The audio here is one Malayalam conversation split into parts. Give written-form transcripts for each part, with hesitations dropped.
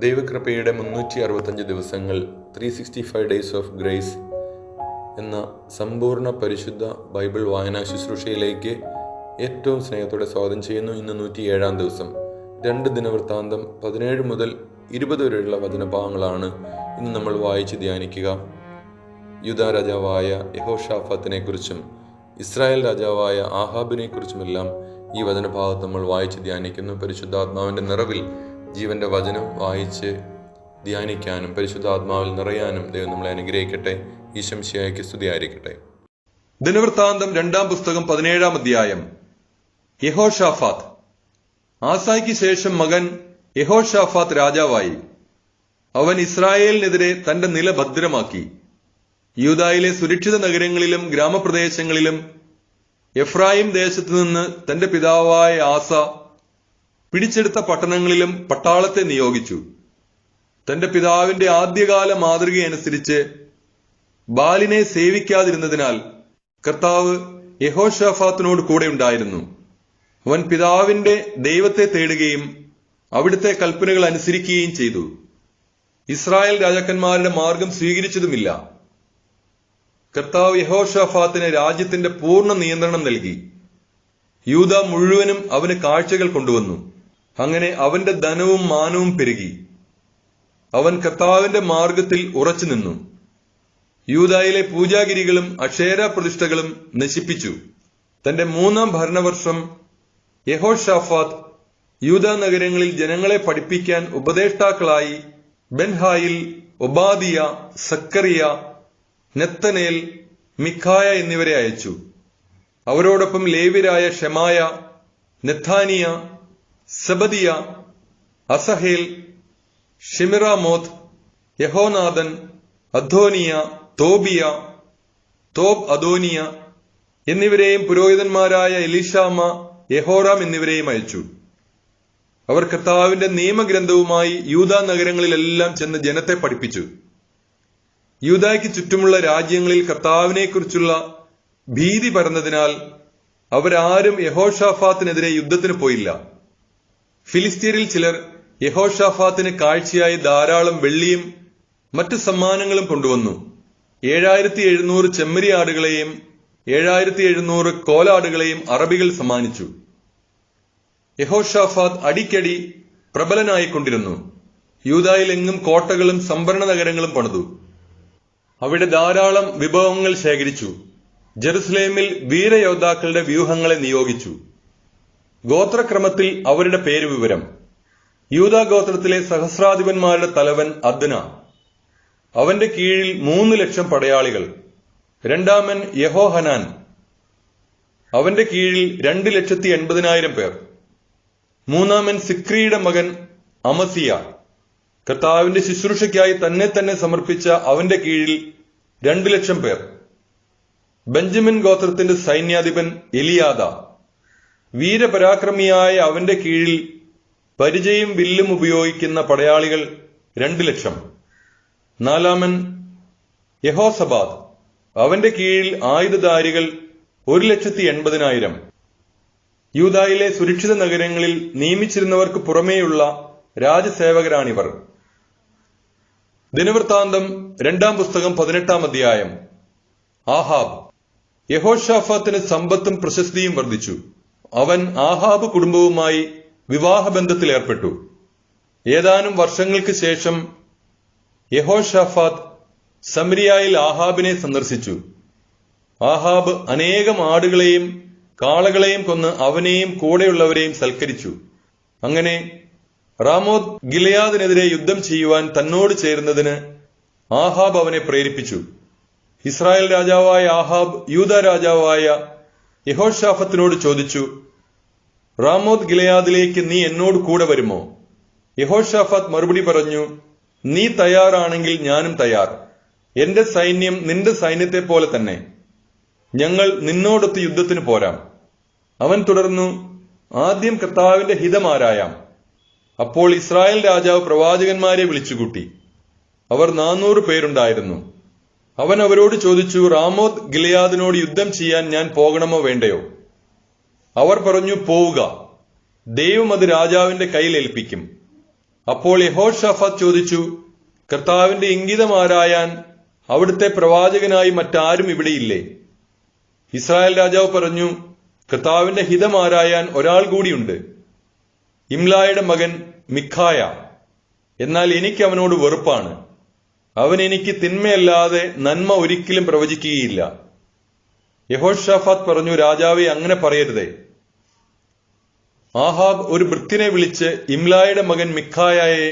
ദൈവകൃപയുടെ 365 ദിവസങ്ങൾ 365 ഡേയ്സ് ഓഫ് ഗ്രേസ് എന്ന സമ്പൂർണ്ണ പരിശുദ്ധ ബൈബിൾ വായനാ ശുശ്രൂഷയിലേക്ക് ഏറ്റവും സ്നേഹത്തോടെ സ്വാഗതം ചെയ്യുന്നു. ഇന്ന് 107-ാം ദിവസം. 2 ദിനവൃത്താന്തം 17 മുതൽ 20 വരെയുള്ള വചനഭാഗങ്ങളാണ് ഇന്ന് നമ്മൾ വായിച്ച് ധ്യാനിക്കുക. യൂദാ രാജാവായ യഹോഷാഫാത്തിനെ കുറിച്ചും ഇസ്രായേൽ രാജാവായ ആഹാബിനെ കുറിച്ചുമെല്ലാം ഈ വചനഭാഗത്ത് നമ്മൾ വായിച്ച് ധ്യാനിക്കുന്നു. പരിശുദ്ധാത്മാവിൻ്റെ നിറവിൽ ജീവന്റെ വചനം വായിച്ച് ധ്യാനിക്കാനും പരിശുദ്ധാത്മാവിൽ നിറയാനും ദൈവം നമ്മളെ അനുഗ്രഹിക്കട്ടെ. ഈശംശിഹായ്ക്ക് സ്തുതിയായിരിക്കട്ടെ. ദിനവൃത്താന്തം 2-ാം പുസ്തകം 17-ാം അധ്യായം. യഹോഷാഫാത്ത്. ആസായ്ക്ക് ശേഷം മകൻ യഹോഷാഫാത്ത് രാജാവായി. അവൻ ഇസ്രായേലിനെതിരെ തന്റെ നില ഭദ്രമാക്കി. യൂദായിലെ സുരക്ഷിത നഗരങ്ങളിലും ഗ്രാമപ്രദേശങ്ങളിലും എഫ്രായിം ദേശത്തു നിന്ന് തന്റെ പിതാവായ ആസ പിടിച്ചെടുത്ത പട്ടണങ്ങളിലും പട്ടാളത്തെ നിയോഗിച്ചു. തന്റെ പിതാവിന്റെ ആദ്യകാല മാതൃകയനുസരിച്ച് ബാലിനെ സേവിക്കാതിരുന്നതിനാൽ കർത്താവ് യഹോഷാഫാത്തിനോട് കൂടെ ഉണ്ടായിരുന്നു. അവൻ പിതാവിന്റെ ദൈവത്തെ തേടുകയും അവിടുത്തെ കൽപ്പനകൾ അനുസരിക്കുകയും ചെയ്തു. ഇസ്രായേൽ രാജാക്കന്മാരുടെ മാർഗം സ്വീകരിച്ചതുമില്ല. കർത്താവ് യഹോഷാഫാത്തിന് രാജ്യത്തിന്റെ പൂർണ്ണ നിയന്ത്രണം നൽകി. യൂദ മുഴുവനും അവന് കാഴ്ചകൾ കൊണ്ടുവന്നു. അങ്ങനെ അവന്റെ ധനവും മാനവും പെരുകി. അവൻ കർത്താവിന്റെ മാർഗത്തിൽ ഉറച്ചു നിന്നു. യൂദായിലെ പൂജാഗിരികളും അക്ഷേര പ്രതിഷ്ഠകളും നശിപ്പിച്ചു. തന്റെ 3-ാം ഭരണവർഷം യഹോഷാഫാത്ത് യൂദാ നഗരങ്ങളിൽ ജനങ്ങളെ പഠിപ്പിക്കാൻ ഉപദേഷ്ടാക്കളായി ബെൻഹായിൽ, ഒബാദിയ, സക്കറിയ, നെത്തനേൽ, മിഖായ എന്നിവരെ അയച്ചു. അവരോടൊപ്പം ലേവ്യരായ ഷെമായ, നെഥാനിയ, സെബദിയ, അസഹേൽ, ഷിമിറാമോത്ത്, യഹോനാദൻ, അദ്ദോനിയ, തോബിയ, തോബ് അദോനിയ എന്നിവരെയും പുരോഹിതന്മാരായ എലീഷാമ, യഹോറാം എന്നിവരെയും അയച്ചു. അവർ കർത്താവിന്റെ നിയമഗ്രന്ഥവുമായി യൂദാ നഗരങ്ങളിലെല്ലാം ചെന്ന് ജനത്തെ പഠിപ്പിച്ചു. യൂദായ്ക്ക് ചുറ്റുമുള്ള രാജ്യങ്ങളിൽ കർത്താവിനെക്കുറിച്ചുള്ള ഭീതി പരന്നതിനാൽ അവരാരും യഹോഷാഫാത്തിനെതിരെ യുദ്ധത്തിന് പോയില്ല. ഫിലിസ്തീനിൽ ചിലർ യഹോഷാഫാത്തിന് കാഴ്ചയായി ധാരാളം വെള്ളിയും മറ്റു സമ്മാനങ്ങളും കൊണ്ടുവന്നു. 7700 ചെമ്മരിയാടുകളെയും 7700 കോലാടുകളെയും അറബികൾ സമ്മാനിച്ചു. യഹോഷാഫാത്ത് അടിക്കടി പ്രബലനായിക്കൊണ്ടിരുന്നു. യൂദായിലെങ്ങും കോട്ടകളും സംഭരണ നഗരങ്ങളും പണിതു. അവിടെ ധാരാളം വിഭവങ്ങൾ ശേഖരിച്ചു. ജെറുസലേമിൽ വീരയോദ്ധാക്കളുടെ വ്യൂഹങ്ങളെ നിയോഗിച്ചു. ഗോത്രക്രമത്തിൽ അവരുടെ പേരുവിവരം. യൂദാ ഗോത്രത്തിലെ സഹസ്രാധിപന്മാരുടെ തലവൻ അദ്ന. അവന്റെ കീഴിൽ 3,00,000 പടയാളികൾ. രണ്ടാമൻ യഹോഹനാൻ. അവന്റെ കീഴിൽ 2,80,000 പേർ. മൂന്നാമൻ സിക്രിയുടെ മകൻ അമസിയ. കർത്താവിന്റെ ശുശ്രൂഷയ്ക്കായി തന്നെ സമർപ്പിച്ച അവന്റെ കീഴിൽ 2,00,000 പേർ. ബെഞ്ചമിൻ ഗോത്രത്തിന്റെ സൈന്യാധിപൻ എലിയാദ. വീരപരാക്രമിയായ അവന്റെ കീഴിൽ പരിചയും വില്ലും ഉപയോഗിക്കുന്ന പടയാളികൾ 2,00,000. നാലാമൻ യഹോസബാദ്. അവന്റെ കീഴിൽ ആയുധധാരികൾ 1,80,000. യൂദായിലെ സുരക്ഷിത നഗരങ്ങളിൽ നിയമിച്ചിരുന്നവർക്ക് പുറമേയുള്ള രാജസേവകരാണിവർ. ദിനവൃത്താന്തം 2-ാം പുസ്തകം 18-ാം അധ്യായം. ആഹാബ്. യഹോഷാഫാത്തിന് സമ്പത്തും പ്രശസ്തിയും വർദ്ധിച്ചു. അവൻ ആഹാബ് കുടുംബവുമായി വിവാഹബന്ധത്തിൽ ഏർപ്പെട്ടു. ഏതാനും വർഷങ്ങൾക്ക് ശേഷം യഹോഷാഫാത്ത് സമരിയായിൽ ആഹാബിനെ സന്ദർശിച്ചു. ആഹാബ് അനേകം ആടുകളെയും കാളകളെയും കൊന്ന് അവനെയും കൂടെയുള്ളവരെയും സൽക്കരിച്ചു. അങ്ങനെ റാമോത്ത് ഗിലെയാദിനെതിരെ യുദ്ധം ചെയ്യുവാൻ തന്നോട് ചേരുന്നതിന് ആഹാബ് അവനെ പ്രേരിപ്പിച്ചു. ഇസ്രായേൽ രാജാവായ ആഹാബ് യൂദാ രാജാവായ യഹോഷാഫത്തിനോട് ചോദിച്ചു, റാമോത്ത് ഗിലെയാദിലേക്ക് നീ എന്നോട് കൂടെ വരുമോ? യഹോഷാഫാത്ത് മറുപടി പറഞ്ഞു, നീ തയ്യാറാണെങ്കിൽ ഞാനും തയ്യാർ. എന്റെ സൈന്യം നിന്റെ സൈന്യത്തെ പോലെ തന്നെ. ഞങ്ങൾ നിന്നോടൊത്ത് യുദ്ധത്തിന് പോരാം. അവൻ തുടർന്നു, ആദ്യം കർത്താവിന്റെ ഹിതമാരായാം. അപ്പോൾ ഇസ്രായേൽ രാജാവ് പ്രവാചകന്മാരെ വിളിച്ചുകൂട്ടി. അവർ 400 പേരുണ്ടായിരുന്നു. അവൻ അവരോട് ചോദിച്ചു, റാമോത്ത് ഗിലെയാദിനോട് യുദ്ധം ചെയ്യാൻ ഞാൻ പോകണമോ വേണ്ടയോ? അവർ പറഞ്ഞു, പോവുക, ദൈവം അത് രാജാവിന്റെ കയ്യിൽ ഏൽപ്പിക്കും. അപ്പോൾ യഹോശാഫാത്ത് ചോദിച്ചു, കർത്താവിന്റെ ഇംഗിതം ആരായാൻ അവിടുത്തെ പ്രവാചകനായി മറ്റാരും ഇവിടെയില്ലേ? ഇസ്രായേൽ രാജാവ് പറഞ്ഞു, കർത്താവിന്റെ ഹിതം ആരായാൻ ഒരാൾ കൂടിയുണ്ട്, ഇംലായുടെ മകൻ മിഖായ. എന്നാൽ എനിക്ക് അവനോട് വെറുപ്പാണ്. അവൻ എനിക്ക് തിന്മയല്ലാതെ നന്മ ഒരിക്കലും പ്രവചിക്കുകയില്ല. യഹോശാഫാത്ത് പറഞ്ഞു, രാജാവെ, അങ്ങനെ പറയരുതേ. ആഹാബ് ഒരു ഭൃത്യനെ വിളിച്ച് ഇംലായുടെ മകൻ മിഖായയെ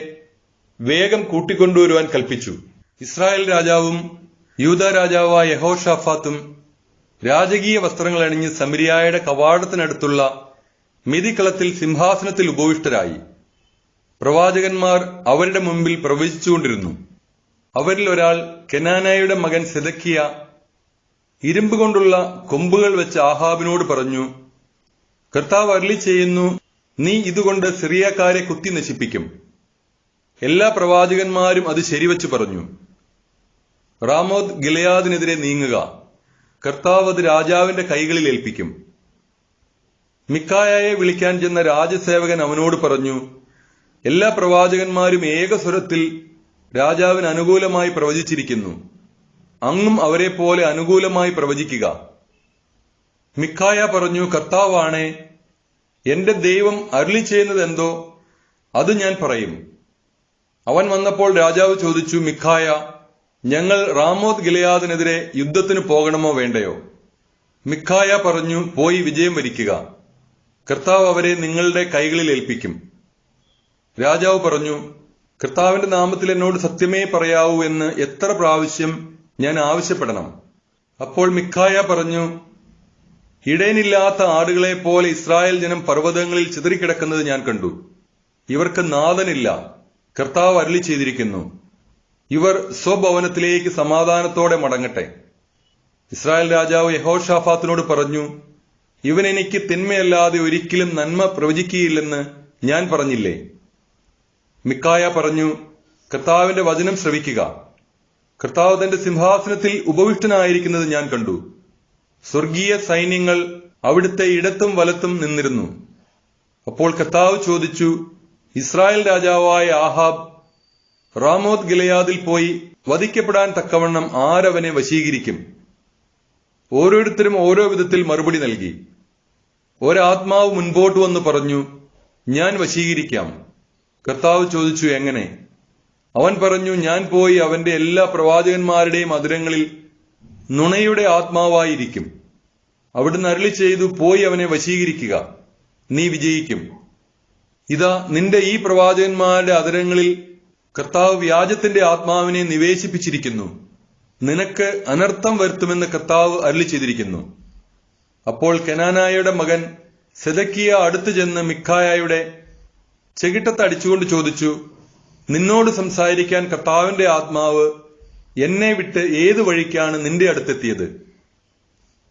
വേഗം കൂട്ടിക്കൊണ്ടുവരുവാൻ കൽപ്പിച്ചു. ഇസ്രായേൽ രാജാവും യൂദാ രാജാവായ യഹോശാഫാത്തും രാജകീയ വസ്ത്രങ്ങൾ അണിഞ്ഞ് സമരിയായുടെ കവാടത്തിനടുത്തുള്ള മിതിക്കളത്തിൽ സിംഹാസനത്തിൽ ഉപവിഷ്ടരായി. പ്രവാചകന്മാർ അവരുടെ മുമ്പിൽ പ്രവചിച്ചുകൊണ്ടിരുന്നു. അവരിൽ ഒരാൾ, കെനാനയുടെ മകൻ സെദക്കിയ, ഇരുമ്പ് കൊണ്ടുള്ള കൊമ്പുകൾ വെച്ച് ആഹാബിനോട് പറഞ്ഞു, കർത്താവ് അരുളി ചെയ്യുന്നു, നീ ഇതുകൊണ്ട് സിറിയക്കാരെ കുത്തി നശിപ്പിക്കും. എല്ലാ പ്രവാചകന്മാരും അത് ശരിവച്ചു പറഞ്ഞു. റാമോത്ത് ഗിലെയാദിനെതിരെ നീങ്ങുക, കർത്താവ് അത് രാജാവിന്റെ കൈകളിൽ ഏൽപ്പിക്കും. മിഖായയെ വിളിക്കാൻ ചെന്ന രാജസേവകൻ അവനോട് പറഞ്ഞു, എല്ലാ പ്രവാചകന്മാരും ഏകസ്വരത്തിൽ രാജാവിന് അനുകൂലമായി പ്രവചിച്ചിരിക്കുന്നു. അങ്ങും അവരെ പോലെ അനുകൂലമായി പ്രവചിക്കുക. മിഖായ പറഞ്ഞു, കർത്താവാണേ, എന്റെ ദൈവം അരുളി ചെയ്യുന്നത് എന്തോ അത് ഞാൻ പറയും. അവൻ വന്നപ്പോൾ രാജാവ് ചോദിച്ചു, മിഖായ, ഞങ്ങൾ റാമോത്ത് ഗിലെയാദിനെതിരെ യുദ്ധത്തിന് പോകണമോ വേണ്ടയോ? മിഖായ പറഞ്ഞു, പോയി വിജയം വരിക്കുക. കർത്താവ് അവരെ നിങ്ങളുടെ കൈകളിൽ ഏൽപ്പിക്കും. രാജാവ് പറഞ്ഞു, കർത്താവിന്റെ നാമത്തിൽ എന്നോട് സത്യമേ പറയാവൂ എന്ന് എത്ര പ്രാവശ്യം ഞാൻ ആവശ്യപ്പെടണം? അപ്പോൾ മിഖായ പറഞ്ഞു, ഇടയനില്ലാത്ത ആടുകളെ പോലെ ഇസ്രായേൽ ജനം പർവ്വതങ്ങളിൽ ചിതറിക്കിടക്കുന്നത് ഞാൻ കണ്ടു. ഇവർക്ക് നാഥനില്ല. കർത്താവ് അരുളി ചെയ്തിരിക്കുന്നു, ഇവർ സ്വഭവനത്തിലേക്ക് സമാധാനത്തോടെ മടങ്ങട്ടെ. ഇസ്രായേൽ രാജാവ് യഹോശാഫാത്തിനോട് പറഞ്ഞു, ഇവൻ എനിക്ക് തിന്മയല്ലാതെ ഒരിക്കലും നന്മ പ്രവചിക്കുകയില്ലെന്ന് ഞാൻ പറഞ്ഞില്ലേ? മിഖായ പറഞ്ഞു, കർത്താവിന്റെ വചനം ശ്രവിക്കുക. കർത്താവ് തന്റെ സിംഹാസനത്തിൽ ഉപവിഷ്ടനായിരിക്കുന്നത് ഞാൻ കണ്ടു. സ്വർഗീയ സൈന്യങ്ങൾ അവിടുത്തെ ഇടത്തും വലത്തും നിന്നിരുന്നു. അപ്പോൾ കർത്താവ് ചോദിച്ചു, ഇസ്രായേൽ രാജാവായ ആഹാബ് റാമോത്ത് ഗിലെയാദിൽ പോയി വധിക്കപ്പെടാൻ തക്കവണ്ണം ആരവനെ വശീകരിക്കും? ഓരോരുത്തരും ഓരോ വിധത്തിൽ മറുപടി നൽകി. ഒരാത്മാവ് മുൻപോട്ട് വന്ന് പറഞ്ഞു, ഞാൻ വശീകരിക്കാം. കർത്താവ് ചോദിച്ചു, എങ്ങനെ? അവൻ പറഞ്ഞു, ഞാൻ പോയി അവന്റെ എല്ലാ പ്രവാചകന്മാരുടെയും അധരങ്ങളിൽ നുണയുടെ ആത്മാവായിരിക്കും. അവിടുന്ന് അരുളി ചെയ്തു, പോയി അവനെ വശീകരിക്കുക, നീ വിജയിക്കും. ഇതാ, നിന്റെ ഈ പ്രവാചകന്മാരുടെ അധരങ്ങളിൽ കർത്താവ് വ്യാജത്തിന്റെ ആത്മാവിനെ നിവേശിപ്പിച്ചിരിക്കുന്നു. നിനക്ക് അനർത്ഥം വരുത്തുമെന്ന് കർത്താവ് അരുളി ചെയ്തിരിക്കുന്നു. അപ്പോൾ കെനാനായുടെ മകൻ സെദക്കിയ അടുത്തു ചെന്ന് മിഖായയുടെ ചെകിട്ടത്ത് അടിച്ചുകൊണ്ട് ചോദിച്ചു, നിന്നോട് സംസാരിക്കാൻ കർത്താവിന്റെ ആത്മാവ് എന്നെ വിട്ട് ഏതു വഴിക്കാണ് നിന്റെ അടുത്തെത്തിയത്?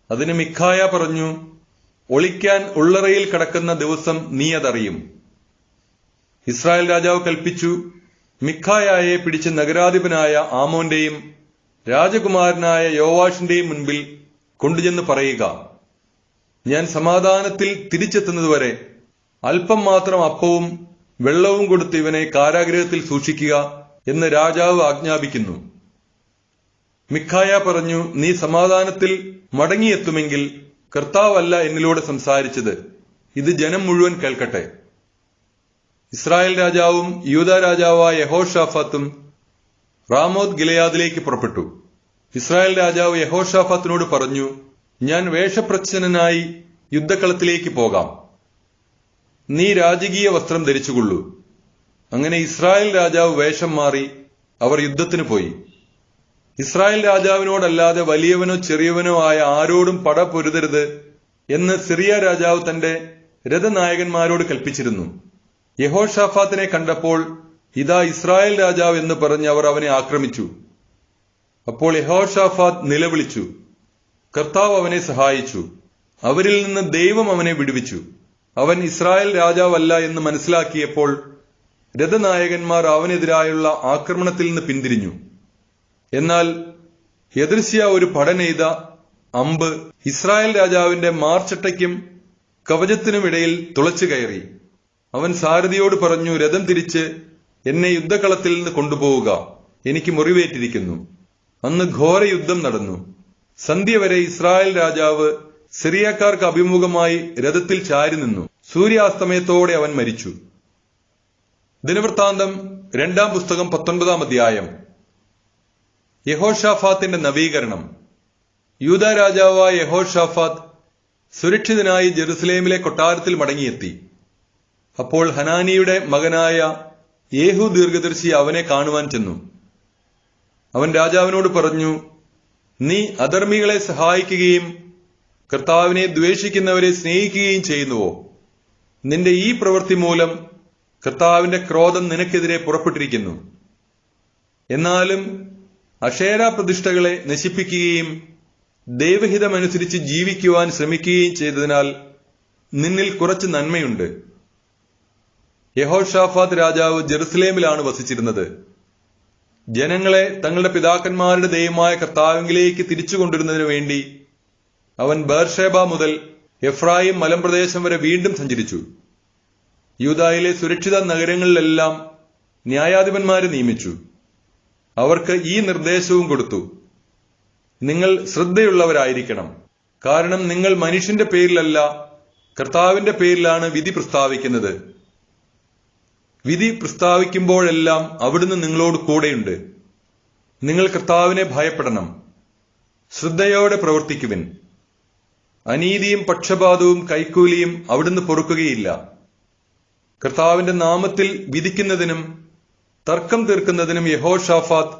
അതിന് മിഖായ പറഞ്ഞു, ഒളിക്കാൻ ഉള്ളറയിൽ കിടക്കുന്ന ദിവസം നീ അതറിയും. ഇസ്രായേൽ രാജാവ് കൽപ്പിച്ചു, മിഖായയെ പിടിച്ച് നഗരാധിപനായ ആമോന്റെയും രാജകുമാരനായ യോവാഷിന്റെയും മുൻപിൽ കൊണ്ടുചെന്ന് പറയുക, ഞാൻ സമാധാനത്തിൽ തിരിച്ചെത്തുന്നതുവരെ അല്പം മാത്രം അപ്പവും വെള്ളവും കൊടുത്ത് ഇവനെ കാരാഗൃഹത്തിൽ സൂക്ഷിക്കുക എന്ന് രാജാവ് ആജ്ഞാപിക്കുന്നു. മിഖായ പറഞ്ഞു, നീ സമാധാനത്തിൽ മടങ്ങിയെത്തുമെങ്കിൽ കർത്താവല്ല എന്നിലൂടെ സംസാരിച്ചത്, ഇത് ജനം മുഴുവൻ കേൾക്കട്ടെ. ഇസ്രായേൽ രാജാവും യൂദാ രാജാവായ യഹോശാഫാത്തും റാമോത്ത് ഗിലെയാദിലേക്ക് പുറപ്പെട്ടു. ഇസ്രായേൽ രാജാവ് യഹോശാഫാത്തിനോട് പറഞ്ഞു, ഞാൻ വേഷപ്രച്ഛന്നനായി യുദ്ധക്കളത്തിലേക്ക് പോകാം. നീ രാജകീയ വസ്ത്രം ധരിച്ചുകൊള്ളൂ. അങ്ങനെ ഇസ്രായേൽ രാജാവ് വേഷം മാറി അവർ യുദ്ധത്തിന് പോയി. ഇസ്രായേൽ രാജാവിനോടല്ലാതെ വലിയവനോ ചെറിയവനോ ആയ ആരോടും പട പൊരുതരുത് എന്ന് സിറിയ രാജാവ് തന്റെ രഥനായകന്മാരോട് കൽപ്പിച്ചിരുന്നു. യഹോശാഫാത്തിനെ കണ്ടപ്പോൾ, ഇതാ ഇസ്രായേൽ രാജാവ് എന്ന് പറഞ്ഞ് അവർ അവനെ ആക്രമിച്ചു. അപ്പോൾ യഹോശാഫാത്ത് നിലവിളിച്ചു. കർത്താവ് അവനെ സഹായിച്ചു. അവരിൽ നിന്ന് ദൈവം അവനെ വിടുവിച്ചു. അവൻ ഇസ്രായേൽ രാജാവല്ല എന്ന് മനസ്സിലാക്കിയപ്പോൾ രഥനായകന്മാർ അവനെതിരായുള്ള ആക്രമണത്തിൽ നിന്ന് പിന്തിരിഞ്ഞു. എന്നാൽ യദൃശ്യ ഒരു പടനെയ്ത അമ്പ് ഇസ്രായേൽ രാജാവിന്റെ മാർച്ചട്ടയ്ക്കും കവചത്തിനുമിടയിൽ തുളച്ചു കയറി. അവൻ സാരഥിയോട് പറഞ്ഞു, രഥം തിരിച്ച് എന്നെ യുദ്ധകളത്തിൽ നിന്ന് കൊണ്ടുപോവുക, എനിക്ക് മുറിവേറ്റിരിക്കുന്നു. അന്ന് ഘോര യുദ്ധം നടന്നു. സന്ധ്യ വരെ ഇസ്രായേൽ രാജാവ് സിറിയക്കാർക്ക് അഭിമുഖമായി രഥത്തിൽ ചാരി നിന്നു. സൂര്യാസ്തമയത്തോടെ അവൻ മരിച്ചു. ദിനവൃത്താന്തം 2-ാം പുസ്തകം 19-ാം അധ്യായം. യഹോഷാഫാത്തിന്റെ നവീകരണം. യൂദാ രാജാവായ യഹോഷാഫാത്ത് സുരക്ഷിതനായി ജെറുസലേമിലെ കൊട്ടാരത്തിൽ മടങ്ങിയെത്തി. അപ്പോൾ ഹനാനിയുടെ മകനായ യേഹു ദീർഘദർശി അവനെ കാണുവാൻ ചെന്നു. അവൻ രാജാവിനോട് പറഞ്ഞു, നീ അധർമ്മികളെ സഹായിക്കുകയും കർത്താവിനെ ദ്വേഷിക്കുന്നവരെ സ്നേഹിക്കുകയും ചെയ്യുന്നുവോ? നിന്റെ ഈ പ്രവൃത്തി മൂലം കർത്താവിന്റെ ക്രോധം നിനക്കെതിരെ പുറപ്പെട്ടിരിക്കുന്നു. എന്നാലും അശേര പ്രതിഷ്ഠകളെ നശിപ്പിക്കുകയും ദൈവഹിതമനുസരിച്ച് ജീവിക്കുവാൻ ശ്രമിക്കുകയും ചെയ്തതിനാൽ നിന്നിൽ കുറച്ച് നന്മയുണ്ട്. യഹോഷാഫാത്ത് രാജാവ് ജെറുസലേമിലാണ് വസിച്ചിരുന്നത്. ജനങ്ങളെ തങ്ങളുടെ പിതാക്കന്മാരുടെ ദൈവമായ കർത്താവിലേക്ക് തിരിച്ചു കൊണ്ടുവരുന്നതിനു വേണ്ടി അവൻ ബേർഷേബ മുതൽ എഫ്രായിം മലമ്പ്രദേശം വരെ വീണ്ടും സഞ്ചരിച്ചു. യൂദായിലെ സുരക്ഷിത നഗരങ്ങളിലെല്ലാം ന്യായാധിപന്മാരെ നിയമിച്ചു. അവർക്ക് ഈ നിർദ്ദേശവും കൊടുത്തു: നിങ്ങൾ ശ്രദ്ധയുള്ളവരായിരിക്കണം. കാരണം നിങ്ങൾ മനുഷ്യന്റെ പേരിലല്ല, കർത്താവിന്റെ പേരിലാണ് വിധി പ്രസ്താവിക്കുന്നത്. വിധി പ്രസ്താവിക്കുമ്പോഴെല്ലാം അവിടുന്ന് നിങ്ങളോട് കൂടെയുണ്ട്. നിങ്ങൾ കർത്താവിനെ ഭയപ്പെടണം. ശ്രദ്ധയോടെ പ്രവർത്തിക്കുവിൻ. അനീതിയും പക്ഷപാതവും കൈക്കൂലിയും അവിടുന്ന് പൊറുക്കുകയില്ല. കർത്താവിന്റെ നാമത്തിൽ വിധിക്കുന്നതിനും തർക്കം തീർക്കുന്നതിനും യഹോഷാഫാത്ത്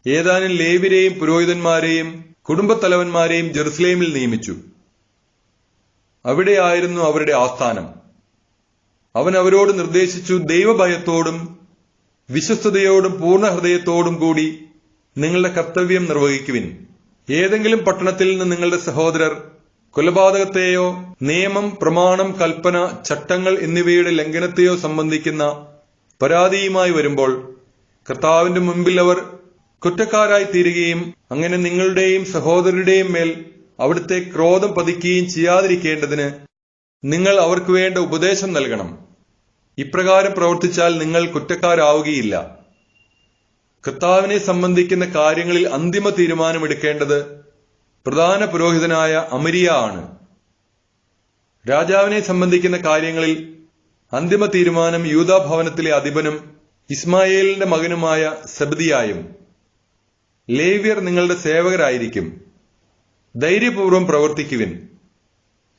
ഏതാനും ലേവ്യരെയും പുരോഹിതന്മാരെയും കുടുംബത്തലവന്മാരെയും ജെറുസലേമിൽ നിയമിച്ചു. അവിടെയായിരുന്നു അവരുടെ ആസ്ഥാനം. അവൻ അവരോട് നിർദ്ദേശിച്ചു: ദൈവഭയത്തോടും വിശ്വസ്തയോടും പൂർണ്ണ ഹൃദയത്തോടും കൂടി നിങ്ങളുടെ കർത്തവ്യം നിർവഹിക്കുവിൻ. ഏതെങ്കിലും പട്ടണത്തിൽ നിന്ന് നിങ്ങളുടെ സഹോദരർ കൊലപാതകത്തെയോ നിയമം, പ്രമാണം, കൽപ്പന, ചട്ടങ്ങൾ എന്നിവയുടെ ലംഘനത്തെയോ സംബന്ധിക്കുന്ന പരാതിയുമായി വരുമ്പോൾ കർത്താവിന്റെ മുൻപിൽ അവർ കുറ്റക്കാരായി തീരുകയും അങ്ങനെ നിങ്ങളുടെയും സഹോദരരുടെയും മേൽ അവിടുത്തെ ക്രോധം പതിക്കുകയും ചെയ്യാതിരിക്കേണ്ടതിന് നിങ്ങൾ അവർക്ക് വേണ്ട ഉപദേശം നൽകണം. ഇപ്രകാരം പ്രവർത്തിച്ചാൽ നിങ്ങൾ കുറ്റക്കാരാവുകയില്ല. കർത്താവിനെ സംബന്ധിക്കുന്ന കാര്യങ്ങളിൽ അന്തിമ തീരുമാനമെടുക്കേണ്ടത് പ്രധാന പുരോഹിതനായ അമരിയ ആണ്. രാജാവിനെ സംബന്ധിക്കുന്ന കാര്യങ്ങളിൽ അന്തിമ തീരുമാനം യൂദാ ഭവനത്തിലെ അധിപനും ഇസ്മായേലിന്റെ മകനുമായ സെബദിയായും. ലേവ്യർ നിങ്ങളുടെ സേവകരായിരിക്കും. ധൈര്യപൂർവ്വം പ്രവർത്തിക്കുവിൻ.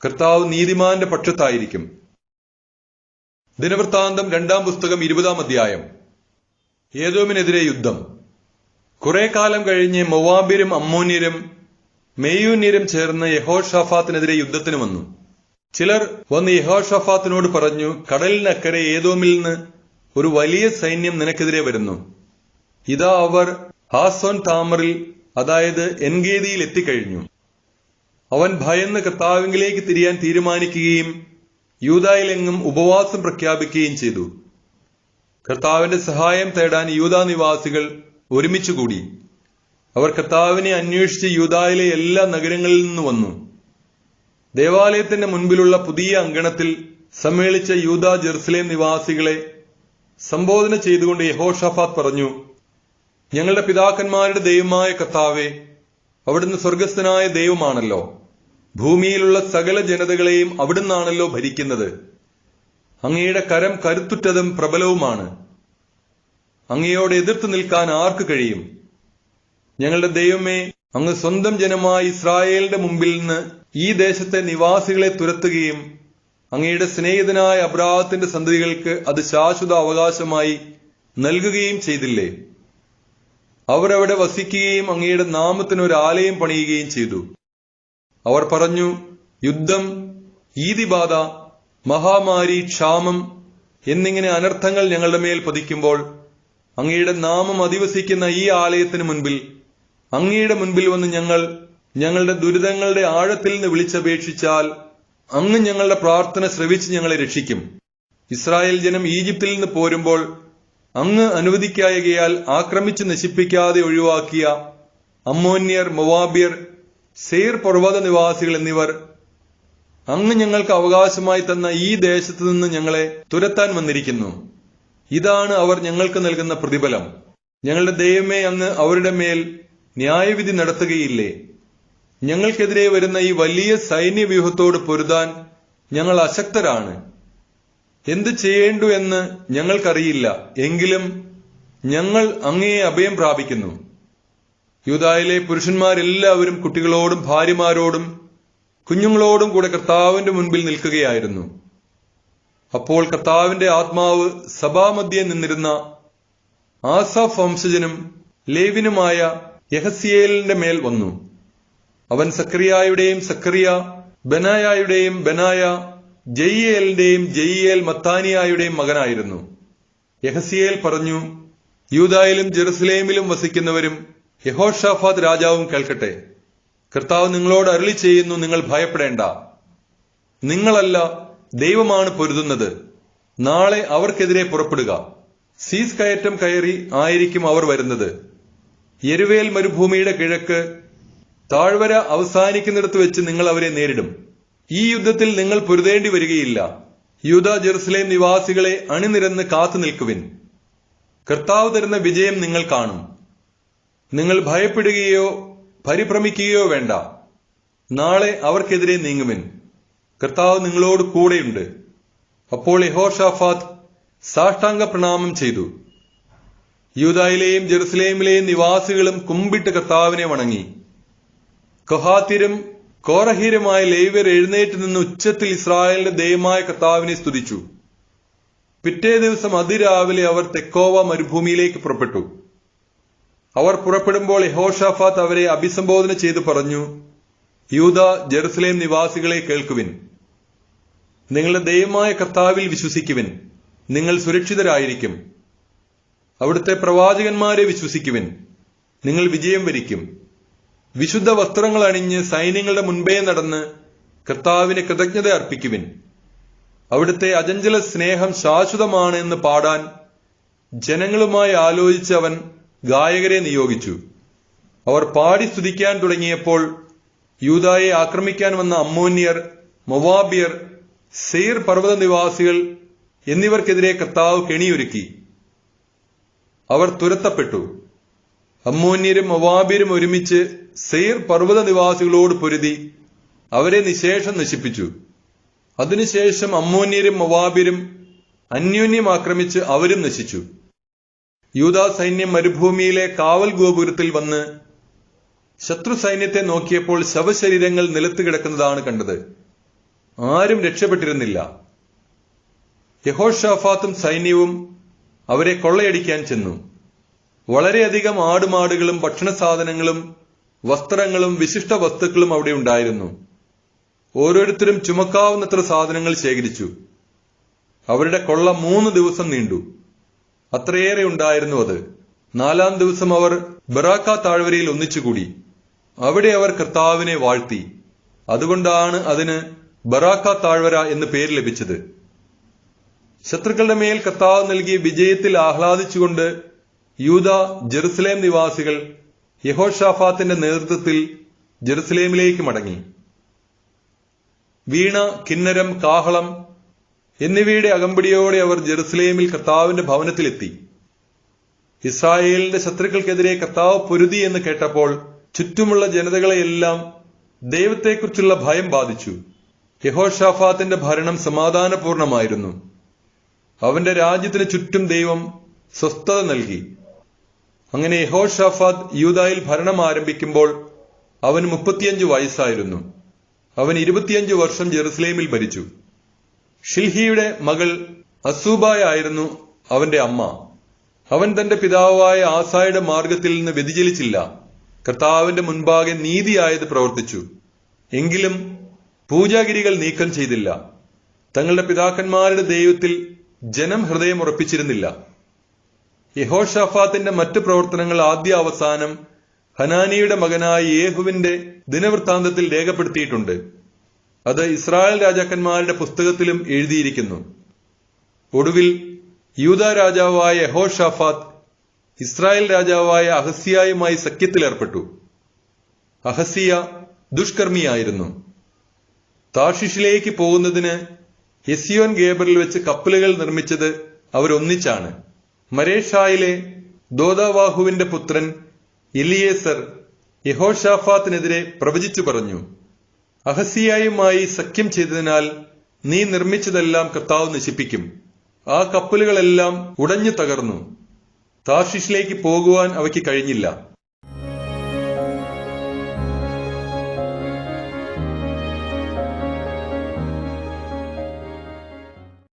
കർത്താവ് നീതിമാന്റെ പക്ഷത്തായിരിക്കും. ദിനവൃത്താന്തം 2-ാം പുസ്തകം 20-ാം അധ്യായം. ഏദോമിനെതിരെ യുദ്ധം. കുറെ കാലം കഴിഞ്ഞ് മൊവാബ്യരും അമ്മോന്യരും മെയൂന്യരും ചേർന്ന് യഹോഷാഫാത്തിനെതിരെ യുദ്ധത്തിന് വന്നു. ചിലർ വന്ന് യഹോഷാഫാത്തിനോട് പറഞ്ഞു: കടലിനക്കരെ ഏദോമിൽ നിന്ന് ഒരു വലിയ സൈന്യം നിനക്കെതിരെ വരുന്നു. ഇതാ അവർ ഹാസോൻ താമറിൽ, അതായത് എൻഗേദിയിൽ എത്തിക്കഴിഞ്ഞു. അവൻ ഭയന്ന് കർത്താവിലേക്ക് തിരിയാൻ തീരുമാനിക്കുകയും യൂദായിലെങ്ങും ഉപവാസം പ്രഖ്യാപിക്കുകയും ചെയ്തു. കർത്താവിന്റെ സഹായം തേടാൻ യൂദാ നിവാസികൾ ഒരുമിച്ചുകൂടി. അവർ കർത്താവിനെ അന്വേഷിച്ച് യൂദായിലെ എല്ലാ നഗരങ്ങളിൽ നിന്ന് വന്നു. ദേവാലയത്തിന്റെ മുൻപിലുള്ള പുതിയ അങ്കണത്തിൽ സമ്മേളിച്ച യൂദാ ജെറുസലേം നിവാസികളെ സംബോധന ചെയ്തുകൊണ്ട് യഹോഷാഫാത്ത് പറഞ്ഞു: ഞങ്ങളുടെ പിതാക്കന്മാരുടെ ദൈവമായ കർത്താവേ, അവിടുന്ന് സ്വർഗസ്ഥനായ ദൈവമാണല്ലോ. ഭൂമിയിലുള്ള സകല ജനതകളെയും അവിടുന്നാണല്ലോ ഭരിക്കുന്നത്. അങ്ങയുടെ കരം കരുത്തുറ്റതും പ്രബലവുമാണ്. അങ്ങയോട് എതിർത്ത് നിൽക്കാൻ ആർക്ക് കഴിയും? ഞങ്ങളുടെ ദൈവമേ, അങ്ങ് സ്വന്തം ജനമായ ഇസ്രായേലിന്റെ മുമ്പിൽ നിന്ന് ഈ ദേശത്തെ നിവാസികളെ തുരത്തുകയും അങ്ങയുടെ സ്നേഹിതനായ അബ്രാഹത്തിന്റെ സന്തതികൾക്ക് അത് ശാശ്വത അവകാശമായി നൽകുകയും ചെയ്തില്ലേ? അവരവിടെ വസിക്കുകയും അങ്ങയുടെ നാമത്തിന് ഒരു ആലയം പണിയുകയും ചെയ്തു. അവർ പറഞ്ഞു: യുദ്ധം, ഈതിബാധ, മഹാമാരി, ക്ഷാമം എന്നിങ്ങനെ അനർത്ഥങ്ങൾ ഞങ്ങളുടെ മേൽ പതിക്കുമ്പോൾ അങ്ങയുടെ നാമം അധിവസിക്കുന്ന ഈ ആലയത്തിന് മുൻപിൽ അങ്ങയുടെ മുൻപിൽ വന്ന് ഞങ്ങളുടെ ദുരിതങ്ങളുടെ ആഴത്തിൽ നിന്ന് വിളിച്ചപേക്ഷിച്ചാൽ അങ്ങ് ഞങ്ങളുടെ പ്രാർത്ഥന ശ്രവിച്ച് ഞങ്ങളെ രക്ഷിക്കും. ഇസ്രായേൽ ജനം ഈജിപ്തിൽ നിന്ന് പോരുമ്പോൾ അങ്ങ് അനുവദിക്കായകയാൽ ആക്രമിച്ച് നശിപ്പിക്കാതെ ഒഴിവാക്കിയ അമ്മോന്യർ, മൊവാബ്യർ, സെയർ പർവ്വത നിവാസികൾ എന്നിവർ അങ്ങ് ഞങ്ങൾക്ക് അവകാശമായി തന്ന ഈ ദേശത്തു നിന്ന് ഞങ്ങളെ തുരത്താൻ വന്നിരിക്കുന്നു. ഇതാണ് അവർ ഞങ്ങൾക്ക് നൽകുന്ന പ്രതിഫലം. ഞങ്ങളുടെ ദൈവമേ, അങ്ങ് അവരുടെ മേൽ ന്യായവിധി നടത്തുകയില്ലേ? ഞങ്ങൾക്കെതിരെ വരുന്ന ഈ വലിയ സൈന്യവ്യൂഹത്തോട് പൊരുതാൻ ഞങ്ങൾ അശക്തരാണ്. എന്തു ചെയ്യേണ്ടു എന്ന് ഞങ്ങൾക്കറിയില്ല. എങ്കിലും ഞങ്ങൾ അങ്ങയെ അഭയം പ്രാപിക്കുന്നു. യൂദായിലെ പുരുഷന്മാരെല്ലാവരും കുട്ടികളോടും ഭാര്യമാരോടും കുഞ്ഞുങ്ങളോടും കൂടെ കർത്താവിന്റെ മുൻപിൽ നിൽക്കുകയായിരുന്നു. അപ്പോൾ കർത്താവിന്റെ ആത്മാവ് സഭാമധ്യേ നിന്നിരുന്ന ആസാഫ് വംശജനും ലേവിനുമായ യഹസിയേലിന്റെ മേൽ വന്നു. അവൻ സക്കറിയായുടെയും സക്കറിയ ബനായായുടെയും ബനായ ജയിയേലിന്റെയും ജയിയേൽ മത്താനിയായുടെയും മകനായിരുന്നു. യഹസിയേൽ പറഞ്ഞു, യൂദായിലും ജെറുസലേമിലും വസിക്കുന്നവരും യഹോഷാഫാത്ത് രാജാവും കേൾക്കട്ടെ. കർത്താവ് നിങ്ങളോട് അരുളി ചെയ്യുന്നു, നിങ്ങൾ ഭയപ്പെടേണ്ട. നിങ്ങളല്ല, ദൈവമാണ് പൊരുതുന്നത്. നാളെ അവർക്കെതിരെ പുറപ്പെടുക. സീസ് കയറ്റം കയറി ആയിരിക്കും അവർ വരുന്നത്. യെരുവേൽ മരുഭൂമിയുടെ കിഴക്ക് താഴ്വര അവസാനിക്കുന്നിടത്ത് വെച്ച് നിങ്ങൾ അവരെ നേരിടും. ഈ യുദ്ധത്തിൽ നിങ്ങൾ പൊരുതേണ്ടി വരികയില്ല. യൂദാ ജെറുസലേം നിവാസികളെ അണിനിരന്ന് കാത്തു നിൽക്കുവിൻ. കർത്താവ് തരുന്ന വിജയം നിങ്ങൾ കാണും. നിങ്ങൾ ഭയപ്പെടുകയോ പരിഭ്രമിക്കുകയോ വേണ്ട. നാളെ അവർക്കെതിരെ നീങ്ങുവിൻ. കർത്താവ് നിങ്ങളോട് കൂടെയുണ്ട്. അപ്പോൾ യഹോഷാഫാത്ത് സാഷ്ടാംഗ പ്രണാമം ചെയ്തു. യൂദായിലെയും ജെറുസലേമിലെയും നിവാസികളും കുമ്പിട്ട് കർത്താവിനെ വണങ്ങി. കൊഹാത്യരും കോറഹീരുമായ ലേവ്യർ എഴുന്നേറ്റ് നിന്ന് ഉച്ചത്തിൽ ഇസ്രായേലിന്റെ ദൈവമായ കർത്താവിനെ സ്തുതിച്ചു. പിറ്റേ ദിവസം അതിരാവിലെ അവർ തെക്കോവ മരുഭൂമിയിലേക്ക് പുറപ്പെട്ടു. അവർ പുറപ്പെടുമ്പോൾ യഹോഷാഫാത്ത് അവരെ അഭിസംബോധന ചെയ്തു പറഞ്ഞു, യൂദാ ജെറുസലേം നിവാസികളെ കേൾക്കുവിൻ. നിങ്ങളുടെ ദൈവമായ കർത്താവിൽ വിശ്വസിക്കുവിൻ. നിങ്ങൾ സുരക്ഷിതരായിരിക്കും. അവിടുത്തെ പ്രവാചകന്മാരെ വിശ്വസിക്കുവിൻ. നിങ്ങൾ വിജയം വരിക്കും. വിശുദ്ധ വസ്ത്രങ്ങൾ അണിഞ്ഞ് സൈന്യങ്ങളുടെ മുൻപേ നടന്ന് കർത്താവിന് കൃതജ്ഞത അർപ്പിക്കുവിൻ. അവിടുത്തെ അചഞ്ചല സ്നേഹം ശാശ്വതമാണ് എന്ന് പാടാൻ ജനങ്ങളുമായി ആലോചിച്ച് അവൻ ഗായകരെ നിയോഗിച്ചു. അവർ പാടി സ്തുതിക്കാൻ തുടങ്ങിയപ്പോൾ യൂദായെ ആക്രമിക്കാൻ വന്ന അമ്മോന്യർ, മൊവാബിയർ, സെയർ പർവ്വത നിവാസികൾ എന്നിവർക്കെതിരെ കർത്താവ് കെണിയൊരുക്കി. അവർ തുരത്തപ്പെട്ടു. അമ്മോന്യരും മൊവാബിയരും ഒരുമിച്ച് സെയർ പർവ്വത നിവാസികളോട് പൊരുതി അവരെ നിശേഷം നശിപ്പിച്ചു. അതിനുശേഷം അമ്മോന്യരും മൊവാബിയരും അന്യോന്യം ആക്രമിച്ച് അവരും നശിച്ചു. യൂദാ സൈന്യം മരുഭൂമിയിലെ കാവൽ ഗോപുരത്തിൽ വന്ന് ശത്രു സൈന്യത്തെ നോക്കിയപ്പോൾ ശവശരീരങ്ങൾ നിലത്ത് കിടക്കുന്നതാണ് കണ്ടത്. ആരും രക്ഷപ്പെട്ടിരുന്നില്ല. യഹോഷാഫാത്തും സൈന്യവും അവരെ കൊള്ളയടിക്കാൻ ചെന്നു. വളരെയധികം ആടുമാടുകളും ഭക്ഷണസാധനങ്ങളും വസ്ത്രങ്ങളും വിശിഷ്ട വസ്തുക്കളും അവിടെ ഉണ്ടായിരുന്നു. ഓരോരുത്തരും ചുമക്കാവുന്നത്ര സാധനങ്ങൾ ശേഖരിച്ചു. അവരുടെ കൊള്ള 3 ദിവസം നീണ്ടു. അത്രയേറെ ഉണ്ടായിരുന്നു അത്. 4-ാം ദിവസം അവർ ബറാക്ക താഴ്വരയിൽ ഒന്നിച്ചുകൂടി. അവിടെ അവർ കർത്താവിനെ വാഴ്ത്തി. അതുകൊണ്ടാണ് അതിന് ബറാക്ക താഴ്വര എന്ന് പേര് ലഭിച്ചത്. ശത്രുക്കളുടെ മേൽ കർത്താവ് നൽകിയ വിജയത്തിൽ ആഹ്ലാദിച്ചുകൊണ്ട് യൂദാ ജെറുസലേം നിവാസികൾ യഹോഷാഫാത്തിന്റെ നേതൃത്വത്തിൽ ജെറുസലേമിലേക്ക് മടങ്ങി. വീണ, കിന്നരം, കാഹളം എന്നിവയുടെ അകമ്പടിയോടെ അവർ ജെറുസലേമിൽ കർത്താവിന്റെ ഭവനത്തിലെത്തി. ഇസ്രായേലിന്റെ ശത്രുക്കൾക്കെതിരെ കർത്താവ് പൊരുതി എന്ന് കേട്ടപ്പോൾ ചുറ്റുമുള്ള ജനതകളെയെല്ലാം ദൈവത്തെക്കുറിച്ചുള്ള ഭയം ബാധിച്ചു. യഹോഷാഫാത്തിന്റെ ഭരണം സമാധാനപൂർണമായിരുന്നു. അവന്റെ രാജ്യത്തിന് ചുറ്റും ദൈവം സ്വസ്ഥത നൽകി. അങ്ങനെ യഹോഷാഫാത്ത് യൂദായിൽ ഭരണം ആരംഭിക്കുമ്പോൾ അവന് 35 വയസ്സായിരുന്നു. അവൻ 25 വർഷം ജെറുസലേമിൽ ഭരിച്ചു. ഷിൽഹിയുടെ മകൾ അസൂബായായിരുന്നു അവന്റെ അമ്മ. അവൻ തന്റെ പിതാവായ ആസായുടെ മാർഗത്തിൽ നിന്ന് വ്യതിചലിച്ചില്ല. കർത്താവിന്റെ മുൻപാകെ നീതിയായത് പ്രവർത്തിച്ചു. എങ്കിലും പൂജാഗിരികൾ നീക്കം ചെയ്തില്ല. തങ്ങളുടെ പിതാക്കന്മാരുടെ ദൈവത്തിൽ ജനം ഹൃദയം ഉറപ്പിച്ചിരുന്നില്ല. യഹോഷാഫാത്തിന്റെ മറ്റു പ്രവർത്തനങ്ങൾ ആദ്യ അവസാനം ഹനാനിയുടെ മകനായ യേഹുവിന്റെ ദിനവൃത്താന്തത്തിൽ രേഖപ്പെടുത്തിയിട്ടുണ്ട്. അത് ഇസ്രായേൽ രാജാക്കന്മാരുടെ പുസ്തകത്തിലും എഴുതിയിരിക്കുന്നു. ഒടുവിൽ യൂദാ രാജാവായ യഹോഷാഫാത്ത് ഇസ്രായേൽ രാജാവായ അഹസ്യായുമായി സഖ്യത്തിലേർപ്പെട്ടു. അഹസ്യ ദുഷ്കർമ്മിയായിരുന്നു. താർഷിഷിലേക്ക് പോകുന്നതിന് എസിയോൻ ഗേബറിൽ വെച്ച് കപ്പലുകൾ നിർമ്മിച്ചത് അവരൊന്നിച്ചാണ്. മരേഷായിലെ ദോദാവാഹുവിന്റെ പുത്രൻ എലിയേസർ യഹോഷാഫാത്തിനെതിരെ പ്രവചിച്ചു പറഞ്ഞു, അഹസിയായുമായി സഖ്യം ചെയ്തതിനാൽ നീ നിർമ്മിച്ചതെല്ലാം കർത്താവ് നശിപ്പിക്കും. ആ കപ്പലുകളെല്ലാം ഉടഞ്ഞു തകർന്നു. താർഷിഷിലേക്ക് പോകുവാൻ അവയ്ക്ക് കഴിഞ്ഞില്ല.